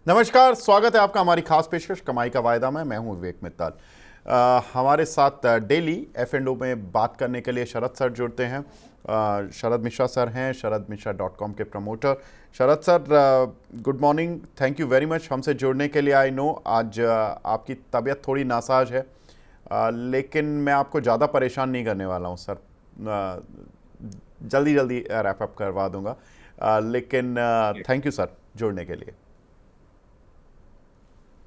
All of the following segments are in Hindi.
नमस्कार, स्वागत है आपका हमारी खास पेशकश कमाई का वायदा में। मैं हूं विवेक मित्तल। हमारे साथ डेली F&O में बात करने के लिए शरद सर जुड़ते हैं। शरद मिश्रा सर हैं, sharadmishra.com के promoter. Sharad sir, good morning, thank you very much हमसे जुड़ने के लिए। आई नो आज आपकी तबीयत थोड़ी नासाज है, लेकिन मैं आपको ज़्यादा परेशान नहीं करने वाला हूं सर। जल्दी जल्दी रैप अप करवा दूंगा, लेकिन थैंक यू सर जुड़ने के लिए।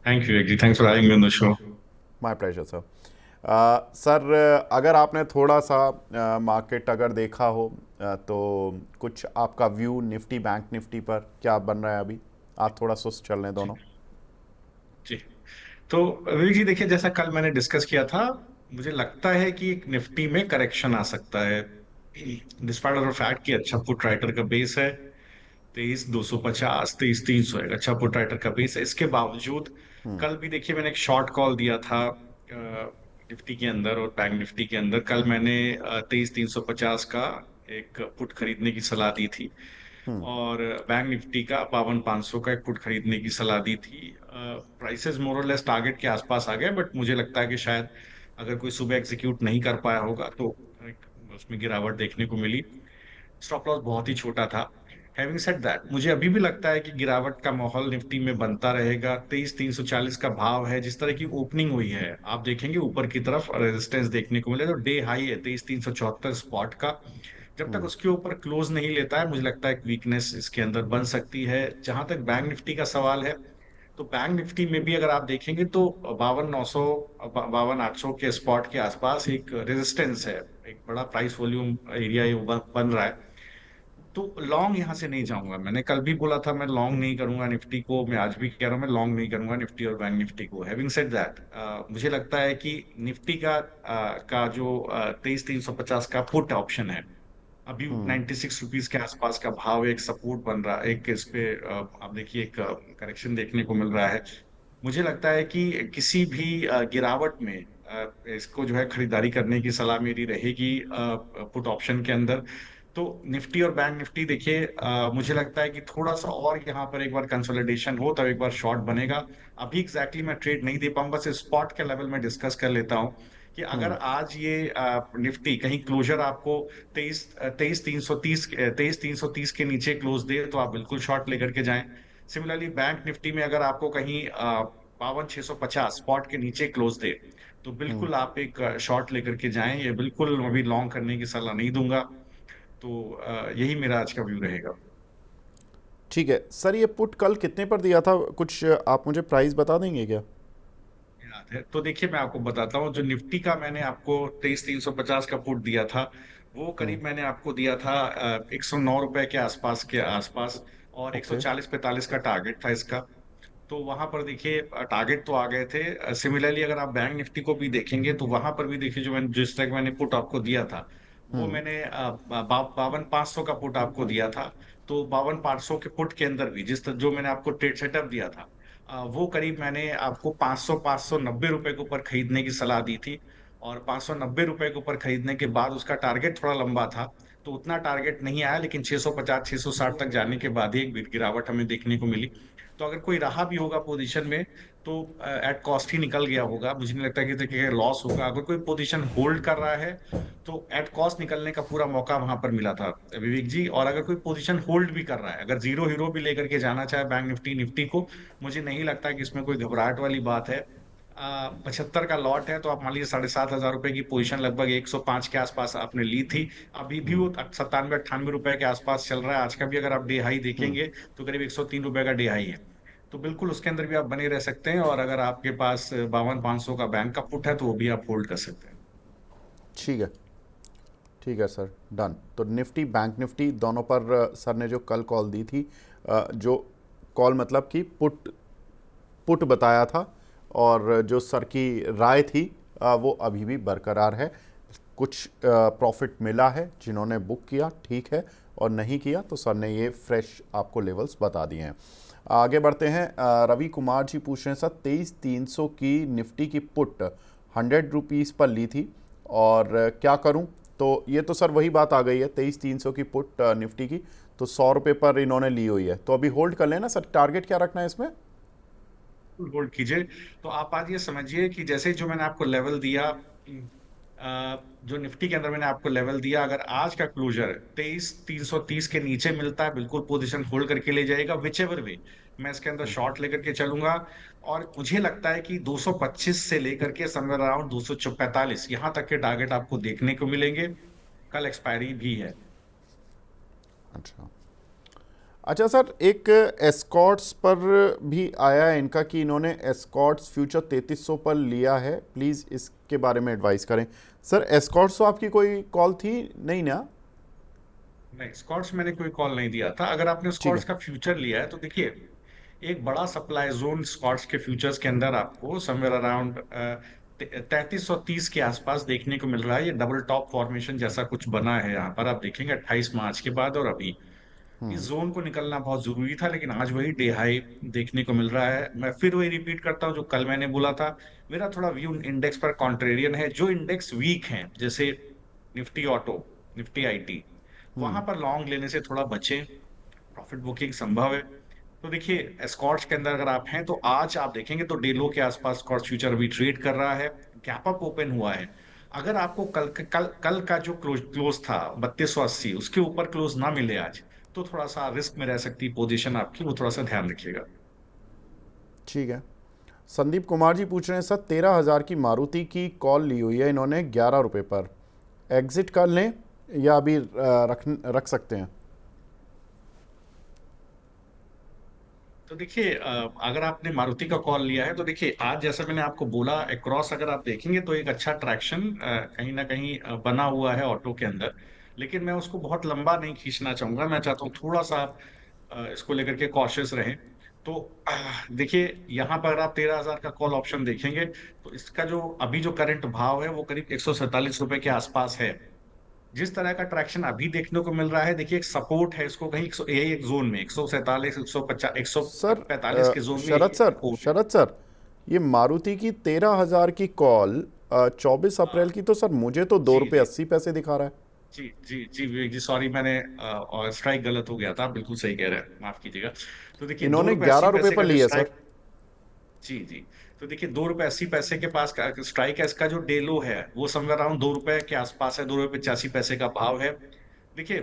Thank you, Agri. Thanks for having me on the show. My pleasure sir. Sir, अगर आपने थोड़ा सा मार्केट अगर देखा हो, तो कुछ आपका व्यू निफ्टी बैंक निफ्टी पर क्या बन रहा है अभी? आप थोड़ा सुस्त चल रहे हैं जी दोनों। जी। तो विवेक जी, देखिए, जैसा कल मैंने डिस्कस किया था, मुझे लगता है कि एक निफ्टी में करेक्शन आ सकता है, डिस्पाइट ऑफ फैक्ट कि अच्छा पुट राइटर का बेस है 23,250, 23,300 है, अच्छा पुट राइटर का बेस है। इसके बावजूद कल भी देखिए, मैंने एक शॉर्ट कॉल दिया था निफ्टी के अंदर और बैंक निफ्टी के अंदर। कल मैंने 23,350 का एक पुट खरीदने की सलाह दी थी और बैंक निफ्टी का 52,500 का एक पुट खरीदने की सलाह दी थी। प्राइसेस मोर और लेस टारगेट के आसपास आ गए, बट मुझे लगता है कि शायद अगर कोई सुबह एग्जीक्यूट नहीं कर पाया होगा तो उसमें गिरावट देखने को मिली। स्टॉप लॉस बहुत ही छोटा था। हैविंग सेड दैट, मुझे अभी भी लगता है कि गिरावट का माहौल निफ्टी में बनता रहेगा। 23,340 का भाव है, जिस तरह की ओपनिंग हुई है आप देखेंगे ऊपर की तरफ रेजिस्टेंस देखने को मिले, तो डे हाई है 23,374 स्पॉट का। जब तक उसके ऊपर क्लोज नहीं लेता है, मुझे लगता है एक वीकनेस इसके अंदर बन सकती है। जहां तक बैंक निफ्टी का सवाल है, तो बैंक निफ्टी में भी अगर आप देखेंगे तो 52,900, 52,800 के स्पॉट के आसपास एक रेजिस्टेंस है, एक बड़ा प्राइस वॉल्यूम एरिया ये बन रहा है। तो लॉन्ग यहां से नहीं जाऊंगा। मैंने कल भी बोला था मैं लॉन्ग नहीं करूंगा निफ्टी को, मैं आज भी कह रहा हूं मैं लॉन्ग नहीं करूंगा निफ्टी और बैंक निफ्टी को। हैविंग सेड दैट, मुझे लगता है कि निफ्टी का जो 23,350 का पुट ऑप्शन है, अभी 96 रुपीज के आसपास का भाव, एक सपोर्ट बन रहा है, एक इस पे आप देखिए एक करेक्शन देखने को मिल रहा है। मुझे लगता है कि किसी भी गिरावट में इसको जो है खरीदारी करने की सलाह मेरी रहेगी पुट ऑप्शन के अंदर। तो निफ्टी और बैंक निफ्टी देखिए, मुझे लगता है कि थोड़ा सा और यहाँ पर एक बार कंसोलिडेशन हो तब एक बार शॉर्ट बनेगा। अभी एग्जैक्टली मैं ट्रेड नहीं दे पाऊंगा, बस स्पॉट के लेवल में डिस्कस कर लेता हूँ कि अगर आज ये निफ्टी कहीं क्लोजर आपको 23,330 के नीचे क्लोज दे तो आप बिल्कुल शॉर्ट लेकर के जाएं। सिमिलरली बैंक निफ्टी में अगर आपको कहीं 52,650 स्पॉट के नीचे क्लोज दे तो बिल्कुल आप एक शॉर्ट लेकर के जाएं। ये बिल्कुल अभी लॉन्ग करने की सलाह नहीं दूंगा। तो यही मेरा आज का व्यू रहेगा। ठीक है सर, ये पुट कल कितने पर दिया था? कुछ आप मुझे प्राइस बता देंगे क्या? याद है तो देखिए, मैं आपको बताता हूँ। जो निफ्टी का मैंने आपको 23,350 का पुट दिया था, वो करीब मैंने आपको दिया था 109 रुपए के आसपास और एक सौ ओके। चालीस पैंतालीस का टारगेट था इसका। तो वहां पर देखिए टारगेट तो आ गए थे। सिमिलरली अगर आप बैंक निफ्टी को भी देखेंगे तो वहां पर भी देखिए, जो मैंने जिस तरह मैंने पुट आपको दिया था, वो मैंने 52,500 का पुट आपको दिया था। तो 52,500 के पुट के अंदर भी जो मैंने आपको ट्रेड सेटअप दिया था, वो करीब मैंने आपको 590 रुपए के ऊपर खरीदने की सलाह दी थी। और 590 रुपए के ऊपर खरीदने के बाद उसका टारगेट थोड़ा लंबा था, तो उतना टारगेट नहीं आया, लेकिन 650 660 तक जाने के बाद ही एक गिरावट हमें देखने को मिली। तो अगर कोई रहा भी होगा पोजीशन में तो एट कॉस्ट ही निकल गया होगा। मुझे नहीं लगता कि देखिए लॉस होगा। अगर कोई पोजीशन होल्ड कर रहा है तो एट कॉस्ट निकलने का पूरा मौका वहां पर मिला था विवेक जी। और अगर कोई पोजीशन होल्ड भी कर रहा है, अगर जीरो हीरो भी लेकर के जाना चाहे बैंक निफ्टी निफ्टी को, मुझे नहीं लगता कि इसमें कोई घबराहट वाली बात है। 75 का लॉट है, तो आप मान लीजिए 7,500 रुपए की पोजीशन लगभग 105 के आसपास आपने ली थी। अभी भी वो 97 98 रुपए के आसपास चल रहा है। आज का भी अगर आप डे हाई देखेंगे तो करीब 103 रुपए का डे हाई है। तो बिल्कुल उसके अंदर भी आप बने रह सकते हैं। और अगर आपके पास 52,500 का बैंक का पुट है तो वो भी आप होल्ड कर सकते हैं। ठीक है, ठीक है सर, डन। तो निफ्टी बैंक निफ्टी दोनों पर सर ने जो कल कॉल दी थी, जो कॉल मतलब कि पुट पुट बताया था, और जो सर की राय थी वो अभी भी बरकरार है। कुछ प्रॉफिट मिला है जिन्होंने बुक किया, ठीक है, और नहीं किया तो सर ने ये फ्रेश आपको लेवल्स बता दिए हैं। आगे बढ़ते हैं। रवि कुमार जी पूछ रहे हैं, सर 23,300 की निफ्टी की पुट 100 रुपीज़ पर ली थी और क्या करूं? तो ये तो सर वही बात आ गई है, 23,300 की पुट निफ्टी की, तो 100 रुपये पर इन्होंने ली हुई है, तो अभी होल्ड कर लेना सर। टारगेट क्या रखना है इसमें? होल्ड कीजिए। तो आप आज ये समझिए कि जैसे जो मैंने आपको लेवल दिया, जो निफ्टी के अंदर मैंने आपको लेवल दिया, अगर आज का क्लोजर 23,330 के नीचे मिलता है, बिल्कुल पोजीशन होल्ड करके ले जाएगा, विच एवर वे मैं इसके अंदर शॉर्ट लेकर के चलूंगा। और मुझे लगता है कि 225 से लेकर के समवेयर अराउंड 245 यहाँ तक के टारगेट आपको देखने को मिलेंगे। कल एक्सपायरी भी है। अच्छा अच्छा सर, एक एस्कॉर्ट्स पर भी आया है इनका कि इन्होंने एस्कॉर्ट्स फ्यूचर 3300 पर लिया है, प्लीज़ इसके बारे में एडवाइस करें। सर एस्कॉर्ट्स तो आपकी कोई कॉल थी नहीं ना? नहीं, स्कॉट्स मैंने कोई कॉल नहीं दिया था। अगर आपने ठीक स्कॉट्स है। का फ्यूचर लिया है तो देखिए, एक बड़ा सप्लाई जोन स्कॉट्स के फ्यूचर्स के अंदर आपको समवेयर अराउंड 3330 के आसपास देखने को मिल रहा है। ये डबल टॉप फॉर्मेशन जैसा कुछ बना है यहाँ पर, आप देखेंगे 28 मार्च के बाद और अभी इस जोन को निकलना बहुत जरूरी था, लेकिन आज वही डे हाई देखने को मिल रहा है। मैं फिर वही रिपीट करता हूँ जो कल मैंने बोला था। मेरा थोड़ा व्यू इंडेक्स पर कॉन्ट्रेरियन है। जो इंडेक्स वीक हैं, जैसे निफ्टी ऑटो, निफ्टी आईटी, वहां पर लॉन्ग लेने से थोड़ा बचें। प्रॉफिट बुकिंग संभव है। तो देखिए, एस्कॉर्ट्स के अंदर अगर आप हैं तो आज आप देखेंगे तो डे लो के आसपास स्कॉर्ट्स फ्यूचर अभी ट्रेड कर रहा है, गैप अप ओपन हुआ है। अगर आपको कल का जो क्लोज था 3280, उसके ऊपर क्लोज ना मिले आज, तो थोड़ा सा रिस्क में रह सकती पोजीशन आपकी, वो थोड़ा सा ध्यान रखिएगा। ठीक है। संदीप कुमार जी पूछ रहे हैं सर, 13,000 की मारुति की कॉल ली हुई है इन्होंने 11 रुपये पर, एग्जिट कर लें या अभी रख सकते हैं? तो देखिए, अगर आपने मारुति का कॉल लिया है तो देखिए, आज जैसा मैंने आपको बोला, अक्रॉस अगर आप देखेंगे तो एक अच्छा ट्रैक्शन कहीं ना कहीं बना हुआ है ऑटो के अंदर। लेकिन मैं उसको बहुत लंबा नहीं खींचना चाहूंगा। मैं चाहता हूँ थोड़ा सा आप इसको लेकर के कॉशियस रहें। तो देखिए, यहाँ पर अगर आप 13,000 का कॉल ऑप्शन देखेंगे तो इसका जो अभी जो करंट भाव है वो करीब 147 रुपए के आसपास है। जिस तरह का ट्रैक्शन अभी देखने को मिल रहा है, देखिए एक सपोर्ट है इसको कहीं यही एक जोन में 147, 150, सर 145 के जोन में शरद एक सर, सपोर्ट है। शरद सर, ये मारुति की 13,000 की कॉल 24 अप्रैल हाँ, की तो सर मुझे तो दो जी रुपये जी अस्सी पैसे दिखा रहा है। जी जी जी विवेक जी, सॉरी, मैंने और स्ट्राइक गलत हो गया था, बिल्कुल सही कह रहे हैं, माफ कीजिएगा। तो देखिए, दो इन्होंने रुपए अस्सी 11 रुपये पैसे पर का जो ली है स्ट्राइक, सर। जी जी, तो देखिए 2 रुपए 80 पैसे के पास का स्ट्राइक है। इसका जो डे लो है वो समवेयर अराउंड 2 रुपए के आसपास है, 2 रुपए 85 पैसे का भाव है। देखिए,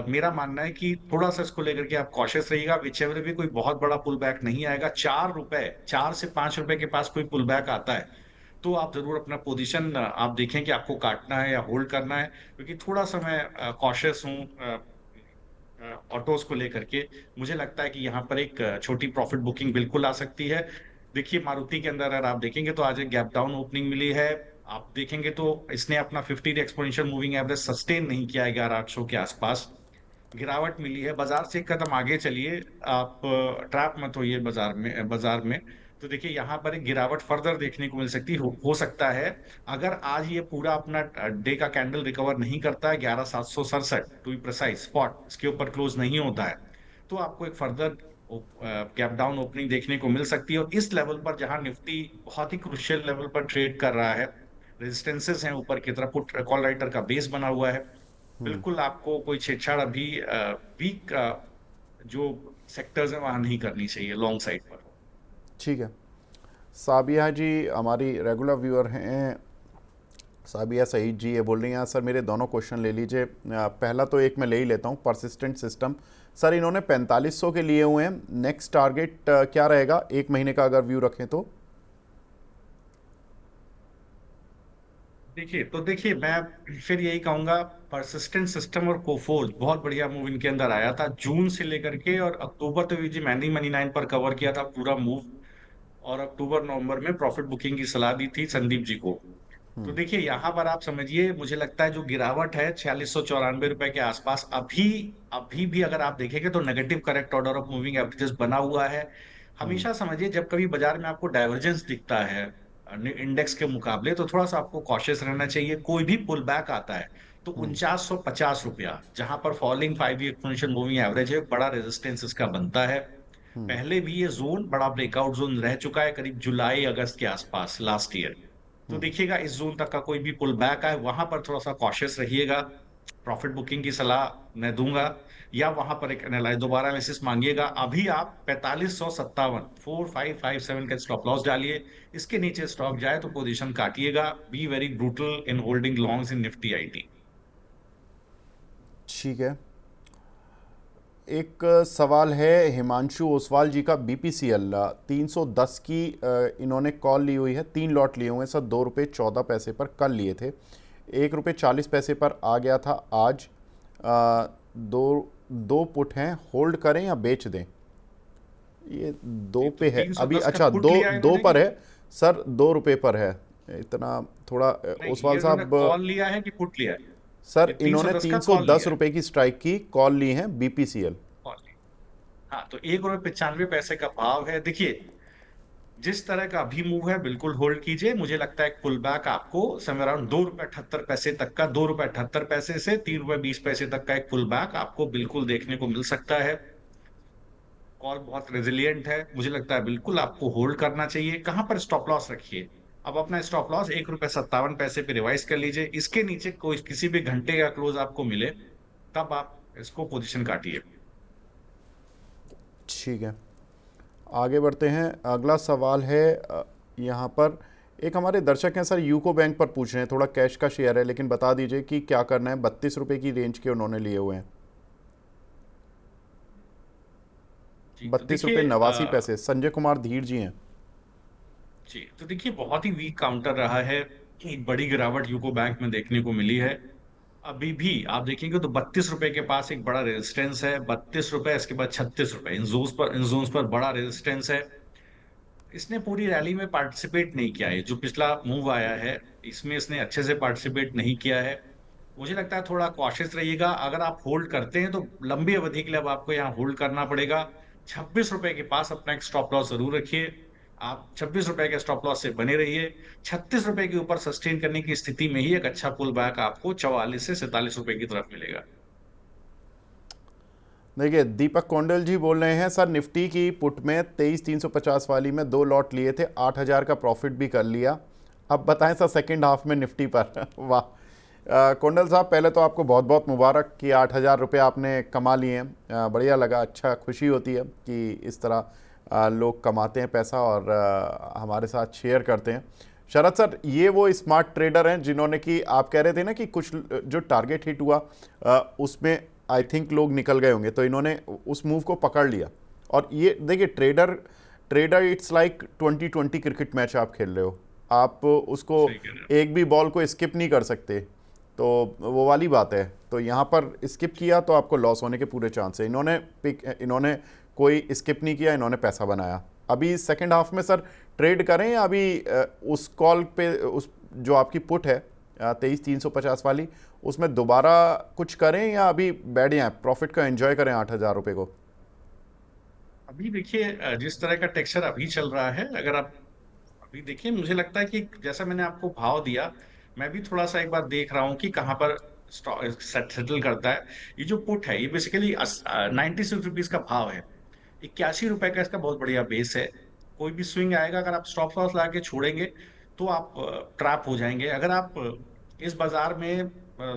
मेरा मानना है कि थोड़ा सा इसको लेकर के आप कॉशियस रहिएगा। विचेवर भी कोई बहुत बड़ा पुल बैक नहीं आएगा। 4 रुपए, 4 से 5 रुपए के पास कोई पुल बैक आता है तो आप जरूर अपना पोजीशन आप देखें कि आपको काटना है या होल्ड करना है, क्योंकि थोड़ा सा मैं कॉशियस हूँ ऑटोज को लेकर के। मुझे लगता है कि यहाँ पर एक छोटी प्रॉफिट बुकिंग बिल्कुल आ सकती है। देखिए, मारुति के अंदर अगर आप देखेंगे तो आज एक गैप डाउन ओपनिंग मिली है। आप देखेंगे तो इसने अपना 50 day exponential moving average sustain नहीं किया है 11,800 के आसपास। गिरावट मिली है, बाजार से एक कदम आगे चलिए। आप ट्रैप मत होइए बाजार में। तो देखिए, यहाँ पर एक गिरावट फर्दर देखने को मिल सकती हो सकता है। अगर आज ये पूरा अपना डे का कैंडल रिकवर नहीं करता है, 11,767 टू बी प्रिसाइज स्पॉट इसके ऊपर क्लोज नहीं होता है, तो आपको एक फर्दर गैप डाउन ओपनिंग देखने को मिल सकती है। और इस लेवल पर जहां निफ्टी बहुत ही क्रुशियल लेवल पर ट्रेड कर रहा है, रेजिस्टेंसेस हैं ऊपर की तरफ, पुट कॉल राइटर का बेस बना हुआ है, बिल्कुल आपको कोई छेड़छाड़ अभी वीक जो सेक्टर्स हैं वहां नहीं करनी चाहिए लॉन्ग साइड पर। ठीक है। साबिया जी हमारी रेगुलर व्यूअर हैं, साबिया सईद जी, ये बोल रही हैं सर मेरे दोनों क्वेश्चन ले लीजिए। पहला तो एक मैं ले ही लेता हूँ, परसिस्टेंट सिस्टम। सर इन्होंने 4500 के लिए हुए हैं, नेक्स्ट टारगेट क्या रहेगा एक महीने का अगर व्यू रखें तो? देखिए, मैं फिर यही कहूंगा, परसिस्टेंट सिस्टम और कोफोर्ज बहुत बढ़िया मूव इनके अंदर आया था जून से लेकर के, और अक्टूबर तो जी मैंने मनी 9 पर कवर किया था पूरा मूव। और अक्टूबर नवंबर में प्रॉफिट बुकिंग की सलाह दी थी संदीप जी को। तो देखिए, यहाँ पर आप समझिए, मुझे लगता है जो गिरावट है 4694 रुपए के आसपास, अभी अभी भी अगर आप देखेंगे तो negative correct order of moving averages बना हुआ है। हमेशा समझिए, जब कभी बाजार में आपको डाइवर्जेंस दिखता है इंडेक्स के मुकाबले, तो थोड़ा सा आपको कॉशियस रहना चाहिए। कोई भी पुल बैक आता है तो 4950 रुपया, जहां पर फॉलिंग 5 एक्सपोनेंशियल मूविंग एवरेज है, बड़ा रेजिस्टेंस इसका बनता है। पहले भी ये जोन बड़ा ब्रेकआउट जोन रह चुका है करीब जुलाई अगस्त के आसपास लास्ट ईयर। तो देखिएगा, इस जोन तक का कोई भी पुल बैक आए, वहां पर थोड़ा सा कॉशियस रहिएगा। प्रॉफिट बुकिंग की सलाह मैं दूंगा, या वहां पर एक दोबारा एनालिसिस मांगिएगा। अभी आप 4557 4557 का स्टॉप लॉस डालिए। इसके नीचे स्टॉक जाए तो पोजीशन काटिएगा। Be very brutal in holding longs in Nifty IT. ठीक है। एक सवाल है हिमांशु ओसवाल जी का, बीपीसीएल 310 की इन्होंने कॉल ली हुई है, 3 लॉट लिए हुए हैं सर, ₹2.14 पर कल लिए थे, ₹1.40 पर आ गया था आज। दो दो पुट हैं, होल्ड करें या बेच दें? ये दो जी, तो पे है अभी, 310 का अच्छा पुट दो लिया है दो इन्होंने पर कि है सर, ₹2 पर है। इतना थोड़ा नहीं? ओसवाल ये इन्होंने साहब, कॉल लिया है कि पुट लिया है? सर ये इन्होंने 310 का तीन सौ कॉल दस लिया है। रुपए की स्ट्राइक की कॉल ली है बीपीसीएल। कॉल लिया। हाँ, तो ₹1.95 का भाव है। देखिए, जिस तरह का अभी मूव है बिल्कुल होल्ड कीजिए। मुझे लगता है पुल बैक आपको समय अराउंड ₹2.78 तक का, ₹2.78 से ₹3.20 तक का एक पुल बैक आपको बिल्कुल देखने को मिल सकता है। कॉल बहुत रेजिलियंट है, मुझे लगता है बिल्कुल आपको होल्ड करना चाहिए। कहां पर स्टॉप लॉस रखिए? अब अपना स्टॉप लॉस ₹1.57 पे रिवाइज कर लीजिए। इसके नीचे कोई किसी भी घंटे का क्लोज आपको मिले, तब आप इसको पोजीशन काटिए। ठीक है, आगे बढ़ते हैं। अगला सवाल है यहाँ पर एक हमारे दर्शक हैं सर, यूको बैंक पर पूछ रहे हैं, थोड़ा कैश का शेयर है लेकिन बता दीजिए कि क्या करना है। ₹32 की रेंज के उन्होंने लिए हुए हैं, जी, तो देखिए 32 रुपये 89 पैसे। संजय कुमार धीर जी हैं। जी, तो देखिए बहुत ही वीक काउंटर रहा है। एक बड़ी गिरावट यूको बैंक में देखने को मिली है। अभी भी आप देखेंगे तो ₹32 के पास एक बड़ा रेजिस्टेंस है। ₹32, इसके बाद ₹36। इन जोन्स पर बड़ा रेजिस्टेंस है। इसने पूरी रैली में पार्टिसिपेट नहीं किया है। जो पिछला मूव आया है, इसमें इसने अच्छे से पार्टिसिपेट नहीं किया है। मुझे लगता है थोड़ा कॉशियस रहिएगा। अगर आप होल्ड करते हैं तो लंबी अवधि के लिए अब आपको यहाँ होल्ड करना पड़ेगा। ₹26 के पास अपना एक स्टॉप लॉस जरूर रखिए। आप ₹26 के स्टॉप लॉस से बने रहिए। ₹36 के ऊपर सस्टेन करने की स्थिति में ही एक अच्छा पुल बैक आपको ₹44 से ₹47 की तरफ मिलेगा। देखिए दीपक कौंडल जी बोल रहे हैं सर, निफ्टी की पुट में 23,350 वाली में 2 लॉट लिए थे, 8,000 का प्रॉफिट भी कर लिया। अब बताएं सर सेकंड हाफ में निफ्टी पर वाह, कौंडल साहब पहले तो आपको बहुत बहुत मुबारक कि 8,000 रुपये आपने कमा लिए हैं। बढ़िया लगा, अच्छा, खुशी होती है कि इस तरह लोग कमाते हैं पैसा और हमारे साथ शेयर करते हैं। शरद सर, ये वो स्मार्ट ट्रेडर हैं जिन्होंने, कि आप कह रहे थे ना कि कुछ जो टारगेट हिट हुआ उसमें आई थिंक लोग निकल गए होंगे, तो इन्होंने उस मूव को पकड़ लिया। और ये देखिए trader trader it's like 2020 cricket match आप खेल रहे हो, आप उसको सही कह रहे हैं। एक भी बॉल को स्किप नहीं कर सकते, तो वो वाली बात है। तो यहाँ पर स्किप किया तो आपको लॉस होने के पूरे चांस है। इन्होंने कोई स्किप नहीं किया, इन्होंने पैसा बनाया। अभी सेकंड हाफ में सर ट्रेड करें या अभी उस कॉल पे, उस जो आपकी पुट है 23,350 वाली, उसमें दोबारा कुछ करें या अभी बैठ जाएं, प्रॉफिट का एंजॉय करें 8,000 रुपये को? अभी देखिए जिस तरह का टेक्सचर अभी चल रहा है, अगर आप अभी देखिए, मुझे लगता है कि जैसा मैंने आपको भाव दिया, मैं भी थोड़ा सा एक बार देख रहा हूँ कि कहाँ पर सेटल करता है। ये जो पुट है, ये बेसिकली ₹96 का भाव है। ₹81 का इसका बहुत बढ़िया बेस है। कोई भी स्विंग आएगा, अगर आप स्टॉप लॉस लगा के छोड़ेंगे तो आप ट्रैप हो जाएंगे। अगर आप इस बाजार में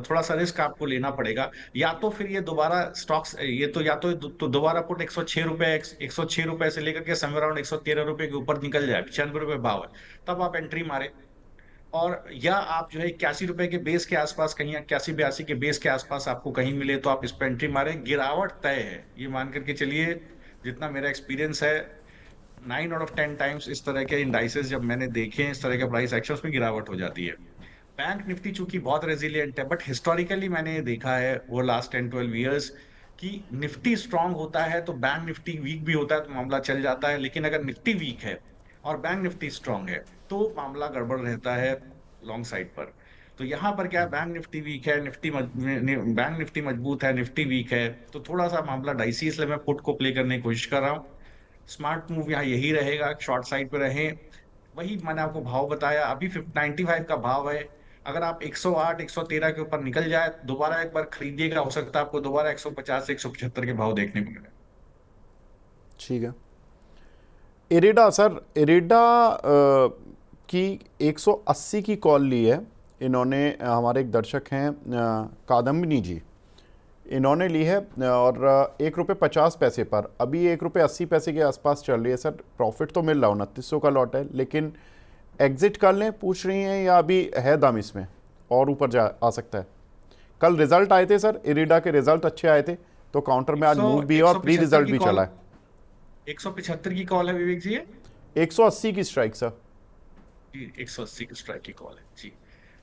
थोड़ा सा रिस्क आपको लेना पड़ेगा। या तो फिर ये दोबारा स्टॉक्स, ये तो या तो दोबारा पुट ₹106, ₹106 से लेकर के समवेयर अराउंड ₹113 के ऊपर निकल जाए, ₹95 भाव है, तब आप एंट्री मारे। और या आप जो है ₹81 के बेस के आसपास, कहीं 81-82 के बेस के आसपास आपको कहीं मिले तो आप इस पर एंट्री मारे। गिरावट तय है, ये मान करके चलिए। जितना मेरा एक्सपीरियंस है, 9 out of 10 टाइम्स इस तरह के इंडाइसेस जब मैंने देखे हैं, इस तरह के प्राइस एक्शंस में गिरावट हो जाती है। बैंक निफ्टी चूंकि बहुत रेजिलियंट है, बट हिस्टोरिकली मैंने ये देखा है वो लास्ट 10-12 ईयर्स कि निफ्टी स्ट्रांग होता है तो बैंक निफ्टी वीक भी होता है, तो मामला चल जाता है। लेकिन अगर निफ्टी वीक है और बैंक निफ्टी स्ट्रांग है तो मामला गड़बड़ रहता है लॉन्ग साइड पर। तो यहाँ पर क्या है, बैंक निफ्टी वीक है, बैंक निफ्टी मजबूत है, निफ्टी वीक है, तो थोड़ा सा मामला डाइसी, इसलिए मैं पुट को प्ले करने की कोशिश कर रहा हूँ। स्मार्ट मूव यहाँ यही रहेगा, शॉर्ट साइड पे रहें। वही मैंने आपको भाव बताया, अभी 95 का भाव है। अगर आप 108 113 के ऊपर निकल जाए, दोबारा एक बार खरीदिएगा, हो सकता है आपको दोबारा 150 से 175 के भाव देखने को मिले। ठीक है। इरिडा सर, इरिडा की 180 की कॉल ली है इन्होंने हमारे एक दर्शक हैं कादम्बिनी जी, इन्होंने ली है और 1 रुपये 50 पैसे पर, अभी 1 रुपये 80 पैसे के आसपास चल रही है सर। प्रॉफिट तो मिल रहा, 2900 का लॉट है, लेकिन एग्जिट कर लें पूछ रही हैं, या अभी है दम इसमें और ऊपर जा आ सकता है? कल रिजल्ट आए थे सर, इरिडा के रिजल्ट अच्छे आए थे, तो काउंटर में आज मूव भी है और प्री रिजल्ट भी चला है। 175 की कॉल है विवेक जी, 180 की स्ट्राइक सर। जी 180 की स्ट्राइक की कॉल है जी।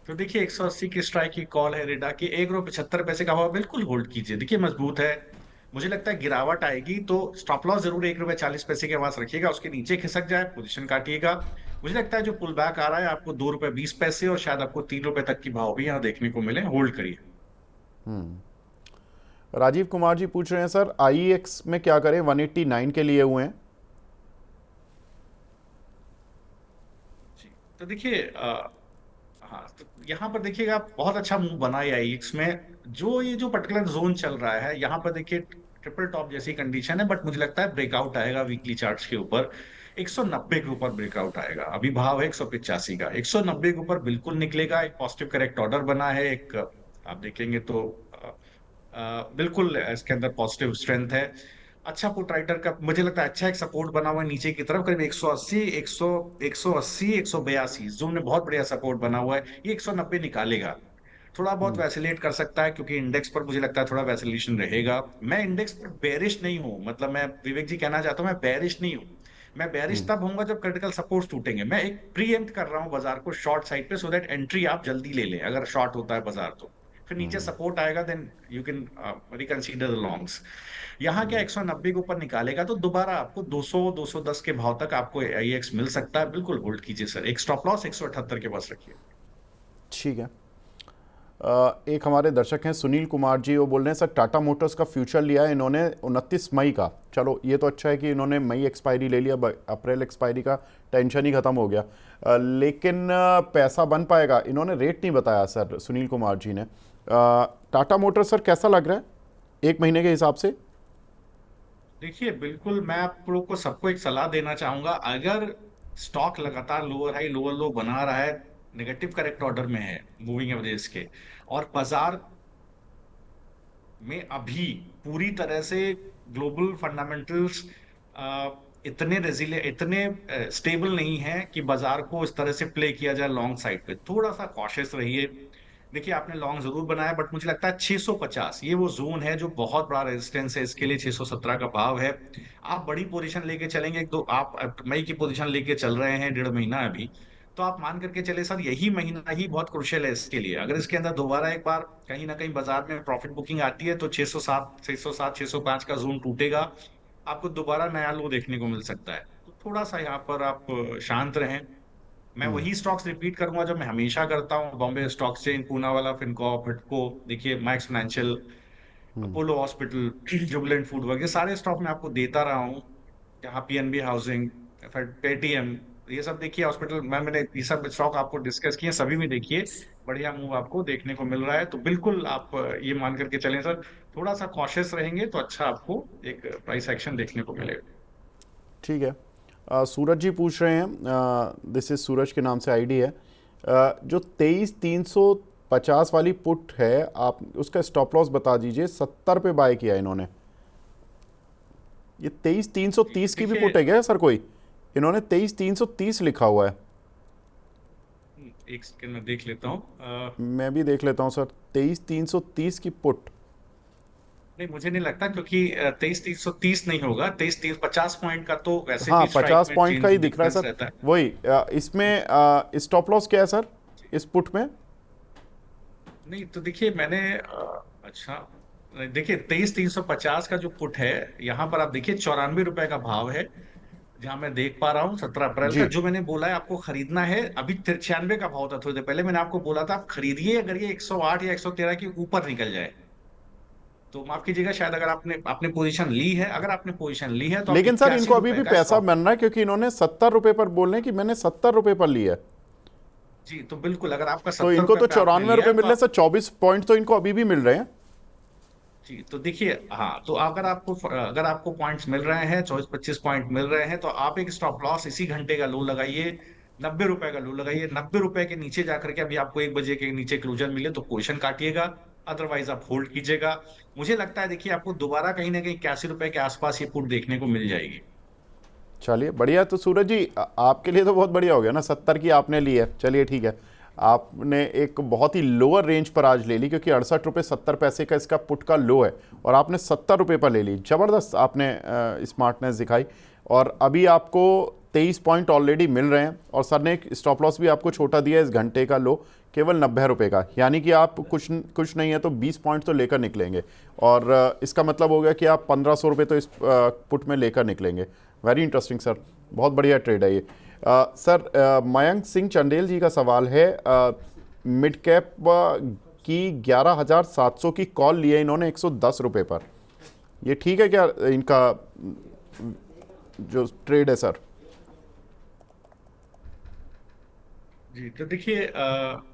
तो देखिए 180 की स्ट्राइक की कॉल है रेडा की, 1 रुपये 75 पैसे का भाव, बिल्कुल होल्ड कीजिए। देखिए मजबूत है, मुझे लगता है गिरावट आएगी तो स्टॉप लॉस जरूर 1 रुपये 40 पैसे के पास रखिएगा, उसके नीचे खिसक जाए पोजीशन काटिएगा। मुझे लगता है जो पुल बैक आ रहा है आपको 2 रुपये 20 पैसे और शायद आपको 3 रुपए तक की भाव भी यहाँ देखने को मिले, होल्ड करिए। राजीव कुमार जी पूछ रहे हैं सर, आईएक्स में क्या करें, 189 के लिए हुए हैं। जी तो देखिए हाँ तो यहाँ पर देखिएगा बहुत अच्छा मूव बना है आईएक्स में, जो पर्टिकुलर जोन चल रहा है यहाँ पर देखिए ट्रिपल टॉप जैसी कंडीशन है, बट मुझे लगता है ब्रेकआउट आएगा वीकली चार्ट्स के ऊपर, 190 के ऊपर ब्रेकआउट आएगा। अभी भाव है 185 का, 190 के ऊपर बिल्कुल निकलेगा। एक पॉजिटिव करेक्ट ऑर्डर बना है, एक आप देखेंगे तो बिल्कुल इसके अंदर पॉजिटिव स्ट्रेंथ है। अच्छा पुट राइटर का मुझे लगता है अच्छा एक सपोर्ट बना हुआ है नीचे की तरफ, करीब 180 180 182 जोन में बहुत बढ़िया सपोर्ट बना हुआ है। ये 190 निकालेगा, थोड़ा बहुत वैसिलेट कर सकता है क्योंकि इंडेक्स पर मुझे लगता है थोड़ा वैसिलेशन रहेगा। मैं इंडेक्स पर बेरिश नहीं हूं, मतलब मैं विवेक जी कहना चाहता हूं मैं बेरिश नहीं हूं। मैं बेरिश तब होऊंगा जब क्रिटिकल सपोर्ट्स टूटेंगे। मैं एक प्रीएम्प्ट कर रहा हूं बाजार को शॉर्ट साइड पे, सो दैट एंट्री आप जल्दी ले लें अगर शॉर्ट होता है बाजार तो। फिर नीचे सपोर्ट आएगा, then you can reconsider the longs. यहाँ क्या 190 के ऊपर निकालेगा तो दोबारा आपको 200 210 के भाव तक आपको आईएक्स मिल सकता है, बिल्कुल होल्ड कीजिए सर। एक स्टॉप लॉस 178 के पास रखिए। ठीक है। एक हमारे दर्शक हैं सुनील कुमार जी, वो बोल रहे हैं सर टाटा मोटर्स का फ्यूचर लिया है इन्होंने 29 मई का। चलो ये तो अच्छा है कि इन्होंने मई एक्सपायरी ले लिया, अप्रैल एक्सपायरी का टेंशन ही खत्म हो गया। लेकिन पैसा बन पाएगा, इन्होंने रेट नहीं बताया सर सुनील कुमार जी ने। टाटा मोटर्स सर कैसा लग रहा है 1 महीने के हिसाब से? देखिए बिल्कुल मैं आप लोग को सबको एक सलाह देना चाहूंगा, अगर स्टॉक लगातार लोअर हाई लोअर लो बना रहा है, नेगेटिव करेक्ट ऑर्डर में है मूविंग एवरेज के, और बाजार में अभी पूरी तरह से ग्लोबल फंडामेंटल्स इतने रेजिलिएंट इतने स्टेबल नहीं है कि बाजार को इस तरह से प्ले किया जाए लॉन्ग साइड पे, थोड़ा सा कॉशियस रहिए। देखिए आपने लॉन्ग जरूर बनाया, बट मुझे लगता है 650 ये वो जोन है जो बहुत बड़ा रेजिस्टेंस है इसके लिए, 617 का भाव है। आप बड़ी पोजीशन लेके चलेंगे, एक दो आप मई की पोजीशन लेके चल रहे हैं 1.5 महीना अभी, तो आप मान करके चले सर यही महीना ही बहुत क्रुशियल है इसके लिए। अगर इसके अंदर दोबारा एक बार कहीं ना कहीं बाजार में प्रॉफिट बुकिंग आती है तो 607 605 का जोन टूटेगा, आपको दोबारा नया लो देखने को मिल सकता है। तो थोड़ा सा यहाँ पर आप शांत रहें। मैं वही स्टॉक्स रिपीट करूंगा जो मैं हमेशा करता हूँ, बॉम्बे स्टॉक एक्सचेंज, पूनावाला फिनकॉर्प, हिडको, देखिए Max Financial, Apollo hospital, Jubilant food वगैरह सारे स्टॉक मैं आपको देता रहा हूँ। यहाँ पीएनबी हाउसिंग, फिर पेटीएम, ये सब देखिए हॉस्पिटल, मैंने ये सब स्टॉक आपको डिस्कस किए, सभी में देखिए बढ़िया मूव आपको देखने को मिल रहा है। तो बिल्कुल आप ये मान करके चलें सर, थोड़ा सा कॉशियस रहेंगे तो अच्छा आपको एक प्राइस एक्शन देखने को मिलेगा। ठीक है। सूरज जी पूछ रहे हैं, दिस इज सूरज के नाम से आईडी है, जो 23,350 वाली पुट है, आप उसका स्टॉप लॉस बता दीजिए। 70 पे बाय किया इन्होंने। ये 23,330 की भी पुट है क्या सर कोई? इन्होंने 23,330 लिखा हुआ है। एक सेकंड में देख लेता हूँ। मैं भी देख लेता हूँ सर, 23,330 की पुट। नहीं मुझे नहीं लगता, क्योंकि 23,330 नहीं होगा, 23,350 पॉइंट का तो वैसे हाँ भी स्ट्राइक 50 में पॉइंट का चेंज ही दिख रहा है डिफरेंस सर, रहता है। वही। इसमें स्टॉप लॉस क्या है सर इस पुट में? नहीं तो देखिए मैंने अच्छा देखिए 23,350 का जो पुट है, यहाँ पर आप देखिए 94 रुपए का भाव है, जहां मैं देख पा रहा हूँ 17 अप्रैल का। जी। जो मैंने बोला है आपको खरीदना है, अभी 96 का भाव था थोड़ी देर पहले, मैंने आपको बोला था आप खरीदिए अगर ये 108 या 113 के ऊपर निकल जाए तो माफ कीजिएगा, शायद अगर आपने आपने पोजीशन ली है, अगर आपने पोजीशन ली है तो आप लेकिन सर 81 इनको अभी रुपए भी का पैसा स्टॉप। बन रहा है, क्योंकि इन्होंने 70 रुपए पर बोल रहे हैं कि मैंने 70 रुपए पर लिया है। जी तो बिल्कुल अगर आपका तो 70 इनको रुपए तो पे आपने 94 लिया रुपए है मिल तो रहे हैं सर, 24 पॉइंट तो इनको अभी भी मिल रहे हैं। जी तो देखिए हाँ, तो अगर आपको पॉइंट्स मिल रहे हैं, 24-25 पॉइंट मिल रहे हैं, तो आप एक स्टॉप लॉस इसी घंटे का लो लगाइए ₹90 का लो लगाइए, ₹90 के नीचे जाकर के अभी आपको 1 बजे के नीचे क्लोजर मिले तो पोजीशन काटिएगा, अदरवाइज आप होल्ड कीजिएगा। मुझे लगता है देखिए आपको दोबारा कहीं ना कहीं ₹81 के आसपास ये पुट देखने को मिल जाएगी। चलिए बढ़िया। तो सूरज जी आपके लिए तो बहुत बढ़िया हो गया ना, 70 की आपने ली है, चलिए ठीक है। आपने एक बहुत ही लोअर रेंज पर आज ले ली, क्योंकि 68 रुपये 70 पैसे का इसका पुट का लो है, और आपने 70 रुपये पर ले ली। ज़बरदस्त आपने स्मार्टनेस दिखाई। और अभी आपको 23 पॉइंट ऑलरेडी मिल रहे हैं, और सर ने एक स्टॉप लॉस भी आपको छोटा दिया है इस घंटे का लो, केवल 90 रुपये का। यानी कि आप कुछ नहीं है तो 20 पॉइंट तो लेकर निकलेंगे, और इसका मतलब हो गया कि आप 1500 रुपये तो इस पुट में लेकर निकलेंगे। वेरी इंटरेस्टिंग सर, बहुत बढ़िया ट्रेड है ये। सर मयंक सिंह चंदेल जी का सवाल है, मिड कैप की 11,700 की कॉल ली है इन्होंने 110 रुपये पर, ये ठीक है क्या इनका जो ट्रेड है सर? जी तो देखिए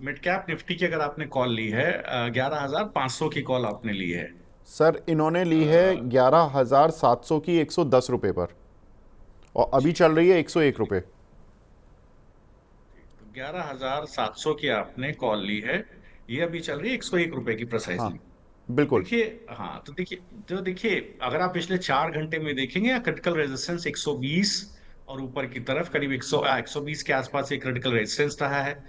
मिड कैप निफ्टी की अगर आपने कॉल ली है 11,500 की कॉल आपने ली है। सर इन्होंने ली है अ, 11,700 की 110 रुपये पर, और अभी चल रही है 101 रुपये। तो 11,700 की आपने कॉल ली है, ये अभी चल रही है ₹101 की हाँ प्रिसाइजली। तो बिल्कुल। देखिए, हाँ तो देखिए अगर आप पिछले 4 घंटे में देखेंगे क्रिटिकल रेजिस्टेंस 120 और ऊपर की तरफ करीब 120 के आसपास ये क्रिटिकल रेजिस्टेंस रहा है।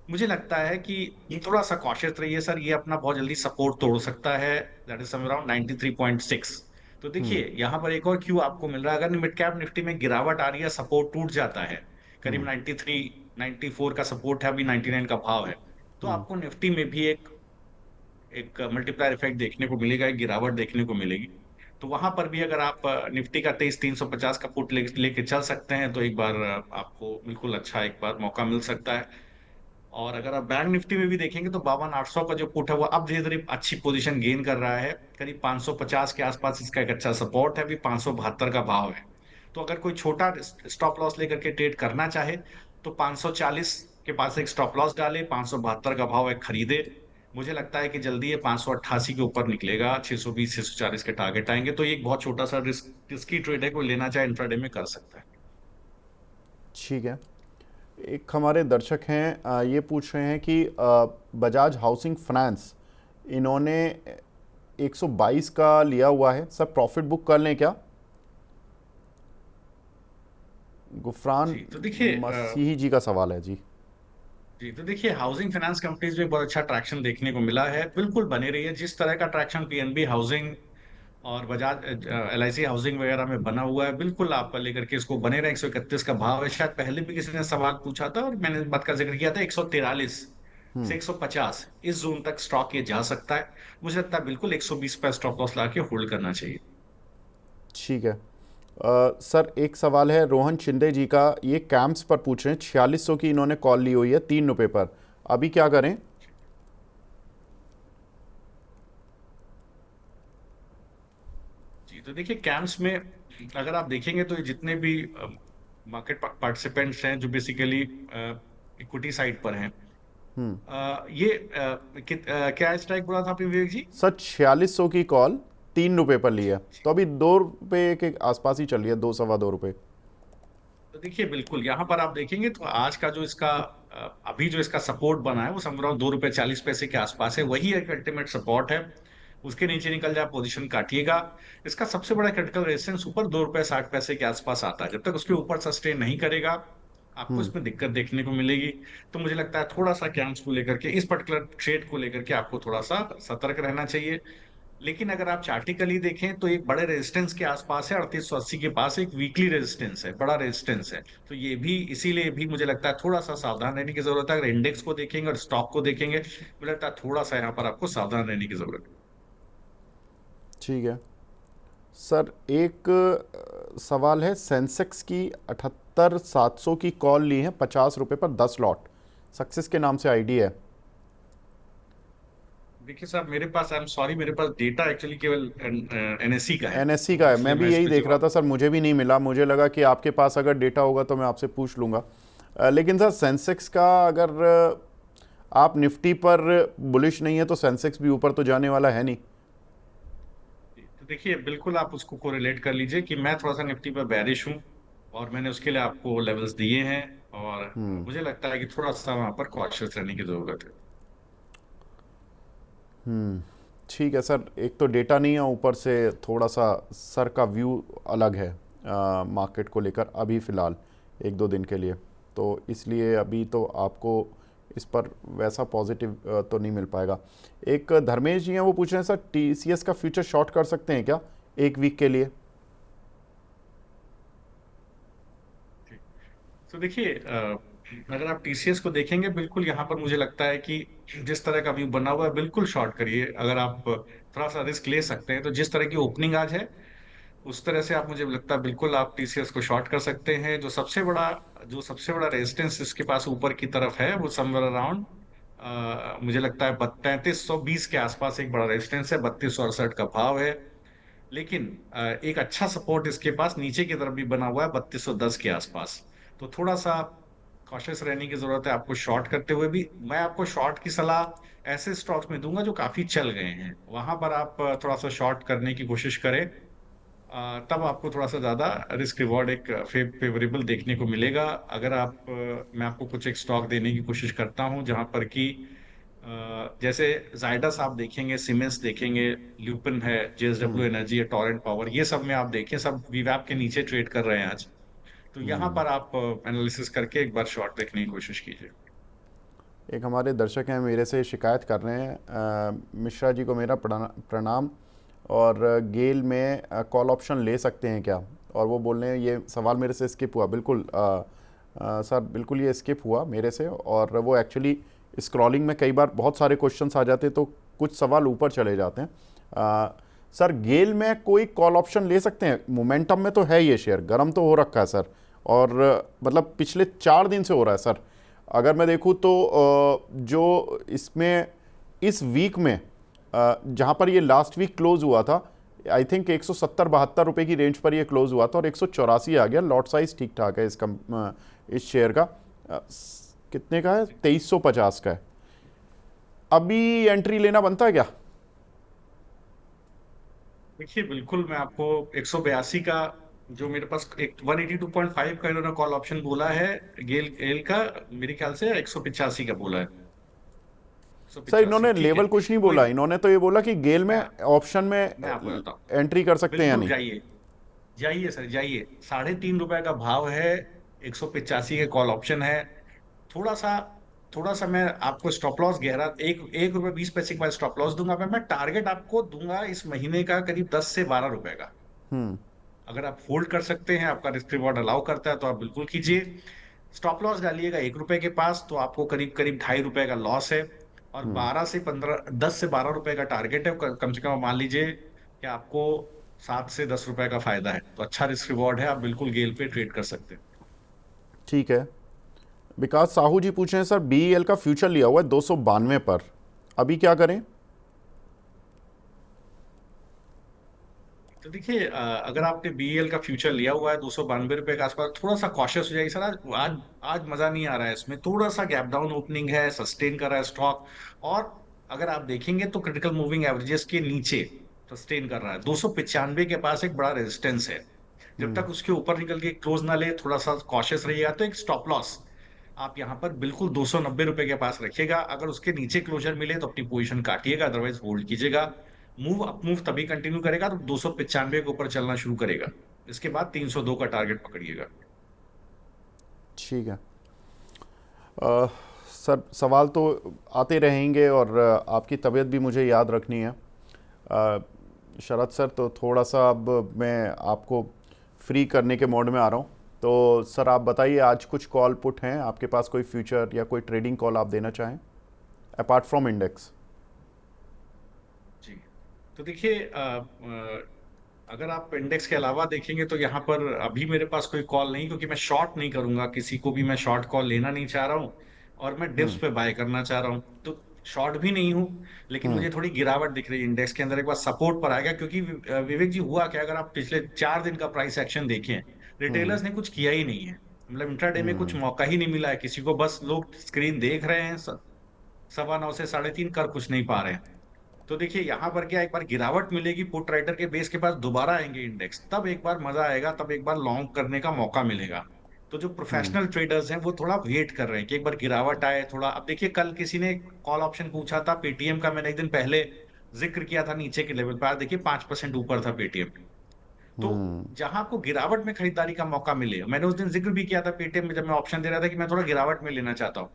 मुझे लगता है कि ये थोड़ा सा कॉशियस रहिए सर, ये अपना बहुत जल्दी सपोर्ट तोड़ सकता है, दैट इज समवेयर अराउंड 93.6। तो देखिए यहाँ पर एक और क्यू आपको मिल रहा है, अगर मिड कैप निफ्टी में गिरावट आ रही है, सपोर्ट टूट जाता है, करीब 93 94 का सपोर्ट है, अभी 99 का भाव है, तो आपको निफ्टी में भी एक एक मल्टीप्लायर इफेक्ट देखने को मिलेगा, एक गिरावट देखने को मिलेगी। तो वहां पर भी अगर आप निफ्टी का 23,350 का पुट लेके चल सकते हैं तो एक बार आपको बिल्कुल अच्छा एक बार मौका मिल सकता है। और अगर आप बैंक निफ्टी में भी देखेंगे तो 52,800 का जो पुट है वो अब धीरे धीरे अच्छी पोजीशन गेन कर रहा है, करीब 550 के आसपास इसका एक अच्छा सपोर्ट है, अभी 572 का भाव है। तो अगर कोई छोटा स्टॉप लॉस लेकर के ट्रेड करना चाहे तो 540 के पास एक स्टॉप लॉस डाले, 572 का भाव है खरीदे। मुझे लगता है कि जल्दी ये 588 के ऊपर निकलेगा, 620 640 के टारगेट आएंगे, तो ये एक बहुत छोटा सा रिस्की ट्रेड है, कोई लेना चाहे इंट्राडे में कर सकता है। ठीक है। एक हमारे दर्शक हैं ये पूछ रहे हैं कि बजाज हाउसिंग फाइनेंस इन्होंने 122 का लिया हुआ है सर, प्रॉफिट बुक कर लें क्या? गुफरान जी तो देखिए मसीही जी का सवाल है जी। जी तो देखिए हाउसिंग फाइनेंस कंपनीज में बहुत अच्छा ट्रैक्शन देखने को मिला है, बिल्कुल बने रही है जिस तरह का ट्रैक्शन पीएनबी हाउसिंग और बजाज एलआईसी हाउसिंग वगैरह में बना हुआ है, बिल्कुल आप लेकर के इसको बने रहे। 131 का भाव है, शायद पहले भी किसी ने सवाल पूछा था और मैंने इस बात का जिक्र किया था, 143 से 150 इस जोन तक स्टॉक ये जा सकता है। मुझे लगता है बिल्कुल 120 पर स्टॉप लॉस ला के होल्ड करना चाहिए। ठीक है। सर एक सवाल है रोहन शिंदे जी का, ये कैंप्स पर पूछ रहे हैं, 4600 की इन्होंने कॉल ली हुई है 3 रुपये पर, अभी क्या करें? जी तो देखिए कैंप्स में अगर आप देखेंगे तो ये जितने भी मार्केट पार्टिसिपेंट्स हैं जो बेसिकली इक्विटी साइड पर हैं, ये क्या स्ट्राइक बोला था आपने विवेक जी? सर 4600 की कॉल 3 रुपये पर ली है, तो अभी 2 रुपये के आसपास ही चल रही है, 2 सवा 2 रुपये। तो देखिए बिल्कुल यहाँ पर आप देखेंगे तो आज का जो इसका अभी जो इसका सपोर्ट बना है वो समझ ₹2.40 के आसपास है, वही एक अल्टीमेट सपोर्ट है। उसके नीचे निकल जाए पोजीशन काटिएगा। इसका सबसे बड़ा क्रिटिकल रेजिस्टेंस ऊपर ₹2.60 के आसपास आता है, जब तक उसके ऊपर सस्टेन नहीं करेगा आपको इसमें दिक्कत देखने को मिलेगी। तो मुझे लगता है थोड़ा सा कैंप्स को लेकर के, इस पर्टिकुलर ट्रेड को लेकर के आपको थोड़ा सा सतर्क रहना चाहिए। लेकिन अगर आप चार्टिकली देखें तो एक बड़े रेजिस्टेंस के आसपास है, 3880 के पास एक वीकली रेजिस्टेंस है, बड़ा रेजिस्टेंस है। तो ये भी इसीलिए भी मुझे लगता है थोड़ा सा सावधान रहने की जरूरत है। अगर इंडेक्स को देखेंगे और स्टॉक को देखेंगे, मुझे लगता है थोड़ा सा यहाँ पर आपको सावधान रहने की जरूरत है। ठीक है। सर एक सवाल है, सेंसेक्स की 78,700 की कॉल ली है 50 रुपये पर 10 लॉट, सक्सेस के नाम से आईडी है। देखिए साहब मेरे पास, आई एम सॉरी, मेरे पास डेटा एक्चुअली केवल एनएससी का है, एनएससी का है, इसलिए मैं मैं भी इस यही पे देख रहा जवाब। था सर, मुझे भी नहीं मिला, मुझे लगा कि आपके पास अगर डेटा होगा तो मैं आपसे पूछ लूँगा। लेकिन सर सेंसेक्स का अगर आप निफ्टी पर बुलिश नहीं है तो सेंसेक्स भी ऊपर तो जाने वाला है नहीं। तो देखिए बिल्कुल आप उसको कोरिलेट कर लीजिए कि मैं थोड़ा सा निफ्टी पर बैरिश हूँ और मैंने उसके लिए आपको लेवल्स दिए हैं, और हम्म। मुझे लगता है कि थोड़ा सा वहां पर कॉशियस रहने की जरूरत है। हम्म। ठीक है सर, एक तो डेटा नहीं है, ऊपर से थोड़ा सा सर का व्यू अलग है मार्केट को लेकर अभी फ़िलहाल, एक दो दिन के लिए। तो इसलिए अभी तो आपको इस पर वैसा पॉजिटिव तो नहीं मिल पाएगा। एक धर्मेश जी हैं, वो पूछ रहे हैं सर टीसीएस का फ्यूचर शॉर्ट कर सकते हैं क्या एक वीक के लिए? ठीक। तो देखिए, अगर आप टीसीएस को देखेंगे, बिल्कुल यहाँ पर मुझे लगता है कि जिस तरह का व्यू बना हुआ है, बिल्कुल शॉर्ट करिए। अगर आप थोड़ा सा रिस्क ले सकते हैं तो जिस तरह की ओपनिंग आज है, उस तरह से आप, मुझे लगता है बिल्कुल आप टीसीएस को शॉर्ट कर सकते हैं। जो सबसे बड़ा रेजिस्टेंस इसके पास ऊपर की तरफ है, वो समवेयर अराउंड, मुझे लगता है 3320 के आसपास एक बड़ा रेजिस्टेंस है। 3268 का भाव है। लेकिन एक अच्छा सपोर्ट इसके पास नीचे की तरफ भी बना हुआ है 3210 के आसपास। तो थोड़ा सा कॉशियस रहने की जरूरत है आपको शॉर्ट करते हुए भी। मैं आपको शॉर्ट की सलाह ऐसे स्टॉक्स में दूंगा जो काफी चल गए हैं, वहां पर आप थोड़ा सा शॉर्ट करने की कोशिश करें। तब आपको थोड़ा सा ज्यादा रिस्क रिवॉर्ड एक फेवरेबल देखने को मिलेगा। अगर मैं आपको कुछ एक स्टॉक देने की कोशिश करता हूं जहां पर कि जैसे जाइडस आप देखेंगे, सीमेंस देखेंगे, ल्यूपिन है, जेएसडब्ल्यू एनर्जी है, टोरेंट पावर, ये सब में आप देखें, सब वीवैप के नीचे ट्रेड कर रहे हैं आज। तो यहाँ पर आप एनालिसिस करके एक बार शॉर्ट देखने की कोशिश कीजिए। एक हमारे दर्शक हैं, मेरे से शिकायत कर रहे हैं, मिश्रा जी को मेरा प्रणाम, और गेल में कॉल ऑप्शन ले सकते हैं क्या? और वो बोल रहे हैं, ये सवाल मेरे से स्किप हुआ बिल्कुल, सर बिल्कुल ये स्किप हुआ मेरे से, और वो एक्चुअली स्क्रॉलिंग में कई बार बहुत सारे क्वेश्चंस आ जाते तो कुछ सवाल ऊपर चले जाते हैं। सर गेल में कोई कॉल ऑप्शन ले सकते हैं? मोमेंटम में तो है ये शेयर, गर्म तो हो रखा है सर, और मतलब पिछले 4 दिन से हो रहा है सर। अगर मैं देखूँ तो जो इसमें इस वीक में जहाँ पर ये लास्ट वीक क्लोज हुआ था, आई थिंक 170-72 रुपये की रेंज पर ये क्लोज हुआ था, और 184 आ गया। लॉट साइज ठीक ठाक है इस शेयर का। कितने का है? 2350 का है। अभी एंट्री लेना बनता है क्या? देखिए, बिल्कुल मैं आपको 182 का, जो मेरे पास एक 182.5 का इन्होंने कॉल ऑप्शन बोला है, गेल गेल का, मेरे ख्याल से 185 का बोला है। सर 185, इन्होंने ठीक है, लेवल कुछ नहीं कोई बोला, नहीं। इन्होंने तो ये बोला कि गेल में मैं ऑप्शन में मैं आपको बताता हूँ। एंट्री कर सकते हैं या बिल्कुल नहीं। जाइए, जाइए सर, जाइए। ₹3.5 का भाव है, 185 के कॉल ऑप्शन है। थोड़ा सा थोड़ा सा मैं आपको स्टॉप लॉस गहरा, ₹1.20 के बाद स्टॉप लॉस दूंगा। मैं टारगेट आपको दूंगा इस महीने का करीब 10 से 12 रुपए का। अगर आप होल्ड कर सकते हैं, आपका रिस्क रिवॉर्ड अलाउ करता है, तो आप बिल्कुल कीजिए। स्टॉप लॉस डालिएगा ₹1 के पास, तो आपको करीब करीब ₹2.5 का लॉस है। और 10 से 12 रुपए का टारगेट है। कम से कम मान लीजिए कि आपको ₹7 से 10 का फायदा है। तो अच्छा रिस्क रिवॉर्ड है, आप बिल्कुल गेल पे ट्रेड कर सकते हैं। ठीक है। विकास साहू जी पूछ रहे हैं, सर बीईएल का फ्यूचर लिया हुआ है 292 पर, अभी क्या करें? तो देखिए, अगर आपने बीईएल का फ्यूचर लिया हुआ है ₹292 के आसपास, थोड़ा सा कॉशियस हो जाइए सर। आज आज आज मजा नहीं आ रहा है इसमें, थोड़ा सा गैप डाउन ओपनिंग है, सस्टेन कर रहा है स्टॉक। और अगर आप देखेंगे तो क्रिटिकल मूविंग एवरेजेस के नीचे सस्टेन कर रहा है। 295 के पास एक बड़ा रेजिस्टेंस है। जब तक उसके ऊपर निकल के क्लोज ना ले, थोड़ा सा कॉशियस रहिएगा। तो एक स्टॉप लॉस आप यहाँ पर बिल्कुल ₹290 के पास रखिएगा। अगर उसके नीचे क्लोजर मिले तो अपनी पोजीशन काटिएगा, अदरवाइज होल्ड कीजिएगा। मूव तभी कंटिन्यू करेगा तो 295 के ऊपर चलना शुरू करेगा। इसके बाद 302 का टारगेट पकड़िएगा। ठीक है। सर सवाल तो आते रहेंगे, और आपकी तबीयत भी मुझे याद रखनी है। शरद सर, तो थोड़ा सा अब मैं आपको फ्री करने के मोड में आ रहा हूँ। तो सर आप बताइए, आज कुछ कॉल पुट हैं आपके पास, कोई फ्यूचर या कोई ट्रेडिंग कॉल आप देना चाहें अपार्ट फ्रॉम इंडेक्स? जी। तो देखिए, अगर आप इंडेक्स के अलावा देखेंगे तो यहाँ पर अभी मेरे पास कोई कॉल नहीं, क्योंकि मैं शॉर्ट नहीं करूंगा, किसी को भी मैं शॉर्ट कॉल लेना नहीं चाह रहा हूँ। और मैं डिप्स पे बाय करना चाह रहा हूँ, तो शॉर्ट भी नहीं हूँ। लेकिन मुझे थोड़ी गिरावट दिख रही है इंडेक्स के अंदर, एक बार सपोर्ट पर आ गया। क्योंकि विवेक जी, हुआ क्या, अगर आप पिछले 4 दिन का प्राइस एक्शन देखें, रिटेलर्स ने कुछ किया ही नहीं है। मतलब इंट्राडे में कुछ मौका ही नहीं मिला है किसी को, बस लोग स्क्रीन देख रहे हैं। 9:15 से 3:30 कर कुछ नहीं पा रहे हैं। तो देखिए, यहां पर क्या, एक बार गिरावट मिलेगी, पुट राइटर के बेस के पास दोबारा आएंगे इंडेक्स, तब एक बार मजा आएगा, तब एक बार लॉन्ग करने का मौका मिलेगा। तो जो प्रोफेशनल ट्रेडर्स हैं वो थोड़ा वेट कर रहे हैं कि एक बार गिरावट आए थोड़ा। अब देखिए कल किसी ने कॉल ऑप्शन पूछा था पेटीएम का, मैंने एक दिन पहले जिक्र किया था नीचे के लेवल पर, आज देखिए 5% ऊपर था पेटीएम। तो जहां आपको गिरावट में खरीदारी का मौका मिले, मैंने उस दिन जिक्र भी किया था पेटीएम में जब मैं ऑप्शन दे रहा था कि मैं थोड़ा गिरावट में लेना चाहता हूँ।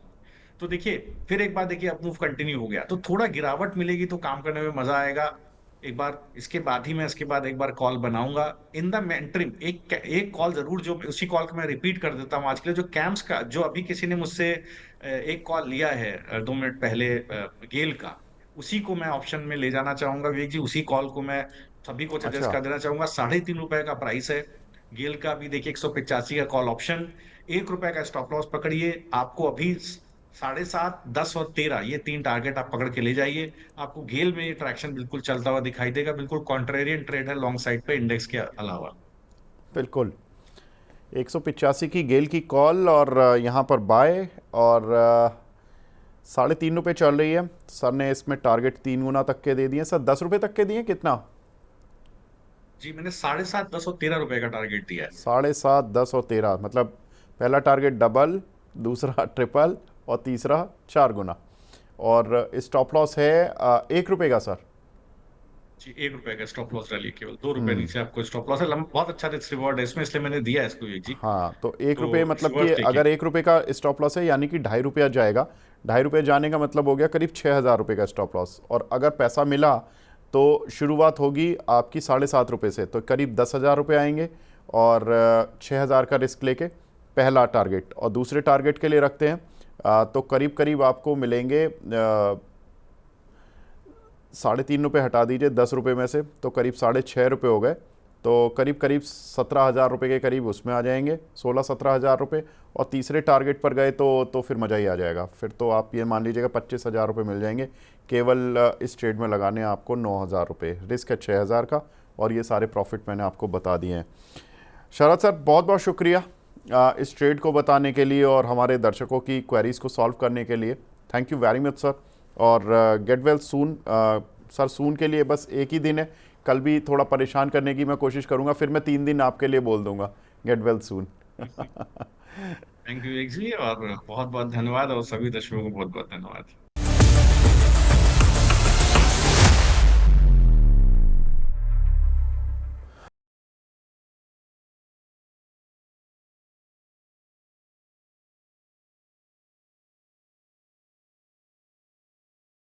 तो देखिए फिर एक बार देखिए अप मूव कंटिन्यू हो गया, तो थोड़ा गिरावट मिलेगी तो काम करने में मजा आएगा। एक बार इसके बाद ही मैं इसके बाद एक बार कॉल बनाऊंगा। इन द मेंटरिंग एक एक कॉल जरूर, जो उसी कॉल को मैं रिपीट कर देता हूँ आज के लिए, जो कैंप्स का जो अभी किसी ने मुझसे एक कॉल लिया है 2 मिनट पहले गेल का, उसी को मैं ऑप्शन में ले जाना चाहूंगा विवेक जी। उसी कॉल को मैं सभी को सजेस्ट अच्छा। कर देना चाहूंगा। ₹3.5 का प्राइस है गेल का। अभी देखिए 185 का कॉल ऑप्शन, ₹1 का स्टॉप लॉस पकड़िए। आपको अभी 7.5, 10 और 13 ये 3 टारगेट आप पकड़ के ले जाइए। आपको गेल में ये ट्रैक्शन बिल्कुल चलता हुआ दिखाई देगा। बिल्कुल कॉन्ट्रेरियन ट्रेड है लॉन्ग साइड पे इंडेक्स के अलावा। बिल्कुल। 185 की गेल की कॉल और यहाँ पर बाय, और ₹3.5 चल रही है। सर ने इसमें टारगेट 3 गुना तक के दे दिए सर, ₹10 तक के दिए कितना? जी मैंने 7.5, 10 और ₹13 का टारगेट दिया है। 7.5, 10 और 13, मतलब पहला टारगेट डबल, दूसरा ट्रिपल और तीसरा 4 गुना। और स्टॉप लॉस है ₹1 का सर। जी ₹1 का स्टॉप लॉस डालिए, केवल ₹2 नीचे आपको स्टॉप लॉस है। बहुत अच्छा रिस्क रिवॉर्ड है इसमें, इसलिए मैंने दिया है इसको विवेक जी। हाँ, तो ₹1 तो इट्स मतलब कि वर्थ टेकिंग। अगर ₹1 का स्टॉप लॉस है यानी कि ₹2.5 जाएगा। ₹2.5 जाने का मतलब हो गया करीब ₹6,000 का स्टॉप लॉस। और अगर पैसा मिला तो शुरुआत होगी आपकी ₹7.5 से, तो करीब ₹10,000 आएंगे। और 6,000 का रिस्क लेके पहला टारगेट, और दूसरे टारगेट के लिए रखते हैं तो करीब करीब आपको मिलेंगे ₹3.5 हटा दीजिए ₹10 में से, तो करीब ₹6.5 हो गए। तो करीब करीब ₹17,000 के करीब उसमें आ जाएंगे, 16-17 हज़ार रुपये। और तीसरे टारगेट पर गए तो फिर मज़ा ही आ जाएगा। फिर तो आप ये मान लीजिएगा ₹25,000 मिल जाएंगे केवल इस ट्रेड में लगाने आपको ₹9,000। रिस्क है 6,000 का, और ये सारे प्रॉफिट मैंने आपको बता दिए हैं। शरद सर बहुत बहुत शुक्रिया इस ट्रेड को बताने के लिए और हमारे दर्शकों की क्वेरीज को सॉल्व करने के लिए। Thank you very much sir, और गेट वेल सून। सर सून के लिए बस एक ही दिन है, कल भी थोड़ा परेशान करने की मैं कोशिश करूंगा, फिर मैं 3 दिन आपके लिए बोल दूंगा। Get well soon. Thank you Vivek ji, और बहुत बहुत धन्यवाद, और सभी दर्शकों को बहुत बहुत धन्यवाद।